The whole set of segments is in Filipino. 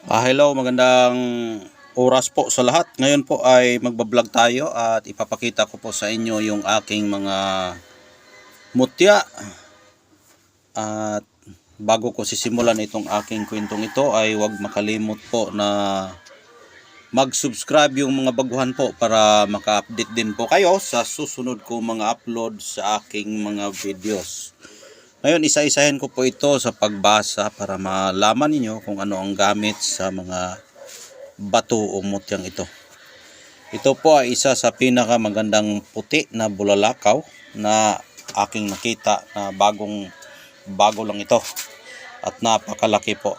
Hello, magandang oras po sa lahat. Ngayon po ay magbablog tayo at ipapakita ko po sa inyo yung aking mga mutya. At bago ko sisimulan itong aking kwentong ito ay huwag makalimot po na mag-subscribe yung mga baguhan po para maka-update din po kayo sa susunod ko mga upload sa aking mga videos. Ngayon, isa-isahin ko po ito sa pagbasa para malaman niyo kung ano ang gamit sa mga bato o mutyang ito. Ito po ay isa sa pinakamagandang puti na bulalakaw na aking nakita na bago lang ito. At napakalaki po.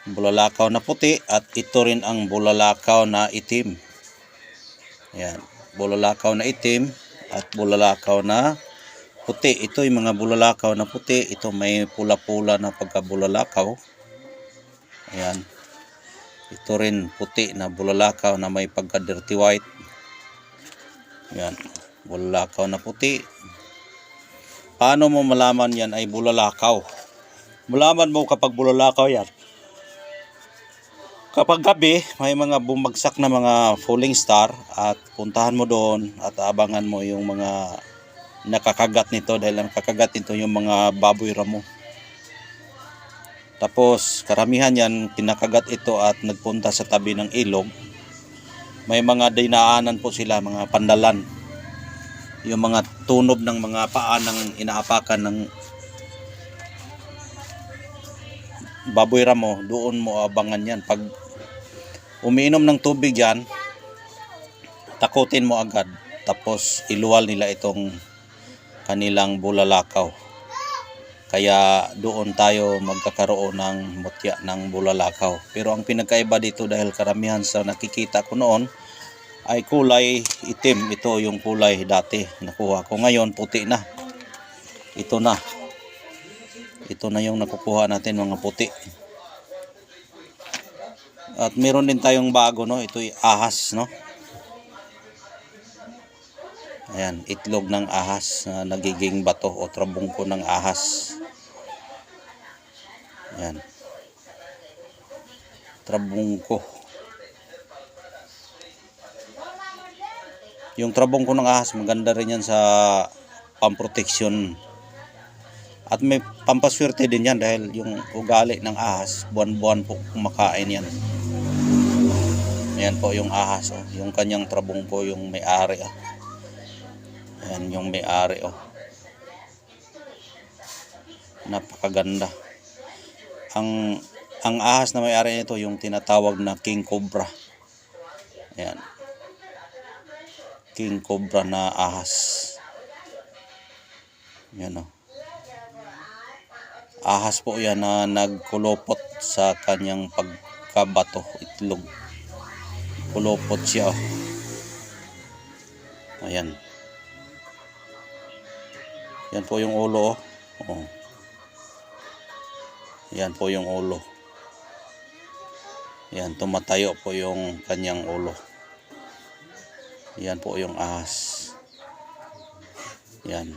Bulalakaw na puti at ito rin ang bulalakaw na itim. Ayan, bulalakaw na itim at bulalakaw na puti. Ito yung mga bulalakaw na puti. Ito may pula-pula na pagkabulalakaw. Ayan. Ito rin puti na bulalakaw na may pagka dirty white. Ayan. Bulalakaw na puti. Paano mo malaman yan ay bulalakaw? Malaman mo kapag bulalakaw yan. Kapag gabi, may mga bumagsak na mga falling star at puntahan mo doon at abangan mo yung mga nakakagat nito dahil ang nakakagat nito yung mga baboy ramo. Tapos karamihan yan kinakagat ito at nagpunta sa tabi ng ilog. May mga dinaanan po sila, mga pandalan. Yung mga tunob ng mga paa ng inaapakan ng baboy ramo, doon mo abangan yan. Pag umiinom ng tubig yan, takutin mo agad. Tapos iluwal nila itong kanilang bulalakaw. Kaya doon tayo magkakaroon ng mutya ng bulalakaw. Pero ang pinagkaiba dito dahil karamihan sa nakikita ko noon ay kulay itim. Ito yung kulay dati nakuha ko. Ngayon puti na. Ito na. Ito na yung nakukuha natin, mga puti. At meron din tayong bago, no? Ito ay ahas, no? Ayan, itlog ng ahas na nagiging bato o trabungko ng ahas. Ayan. Trabungko. Yung trabungko ng ahas, maganda rin yan sa pamproteksyon. At may pampaswerte din yan dahil yung ugali ng ahas, buwan-buwan po kumakain yan. Ayan po yung ahas, oh. Yung kanyang trabungko, yung may-ari, oh. Ayan yung may-ari, oh. Napakaganda. Ang ahas na may-ari nito yung tinatawag na king cobra. Ayan. King cobra na ahas. Ayan, oh. Ahas po yan na nagkulopot sa kanyang pagkabato, itlog. Kulopot siya, oh. Ayan. Yan po yung ulo, oh. Oh. Yan po yung ulo. Yan, tumatayo po yung kanyang ulo. Yan po yung ahas. Yan.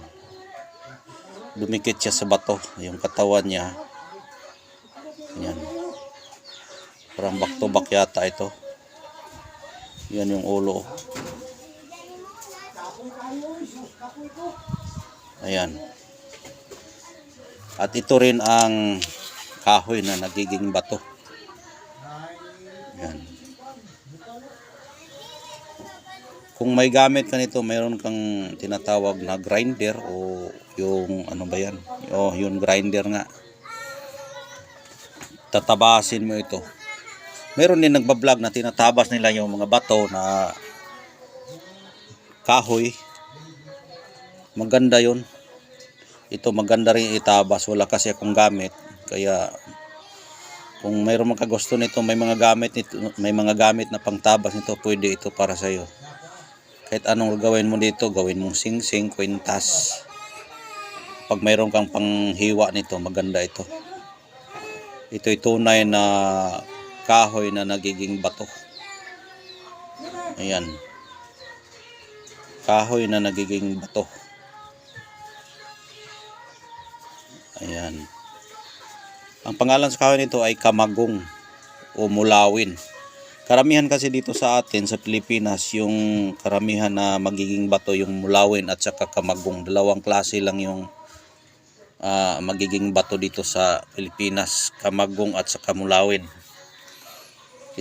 Dumikit siya sa bato, yung katawan niya. Yan. Parang back to back yata ito. Yan yung ulo. Ayan. At ito rin ang kahoy na nagiging bato. Yan. Kung may gamit ka nito, mayroon kang tinatawag na grinder o yung ano ba yan? O yung grinder nga. Tatabasin mo ito. Meron din nagbablog na tinatabas nila yung mga bato na kahoy. Maganda yun. Ito maganda rin itabas. Wala kasi akong gamit. Kaya kung mayroon mga gusto nito, may mga gamit na pangtabas nito, pwede ito para sa iyo. Kahit anong gawin mo dito, gawin mong sing-sing, kwintas. Pag mayroon kang panghiwa nito, maganda ito. Ito'y tunay na kahoy na nagiging bato. Ayan. Kahoy na nagiging bato. Ayan. Ang pangalan sa kahoy nito ay kamagong o mulawin. Karamihan kasi dito sa atin sa Pilipinas, yung karamihan na magiging bato yung mulawin at saka kamagong. Dalawang klase lang yung magiging bato dito sa Pilipinas, kamagong at saka mulawin.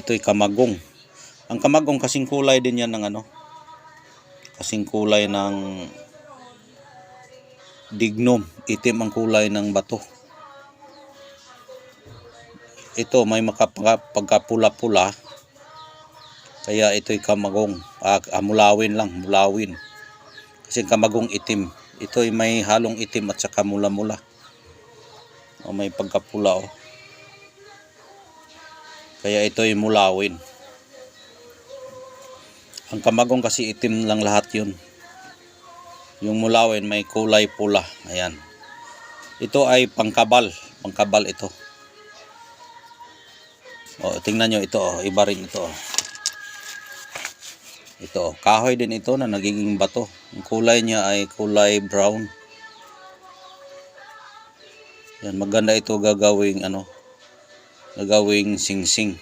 Ito'y kamagong. Ang kamagong kasing kulay din yan ng kasing kulay ng dignom, itim ang kulay ng bato. Ito may pagkapula-pula, kaya ito'y kamagong. Mulawin lang, mulawin. Kasi kamagong itim. Ito'y may halong itim at saka mula-mula. May pagkapula Kaya ito'y mulawin. Ang kamagong kasi itim lang lahat yun. Yung mulawin may kulay pula. Ayan. Ito ay pangkabal. Pangkabal ito. Tingnan nyo ito. Iba rin ito. Ito. Kahoy din ito na nagiging bato. Ang kulay niya ay kulay brown. Yan. Maganda ito gagawing gagawing singsing.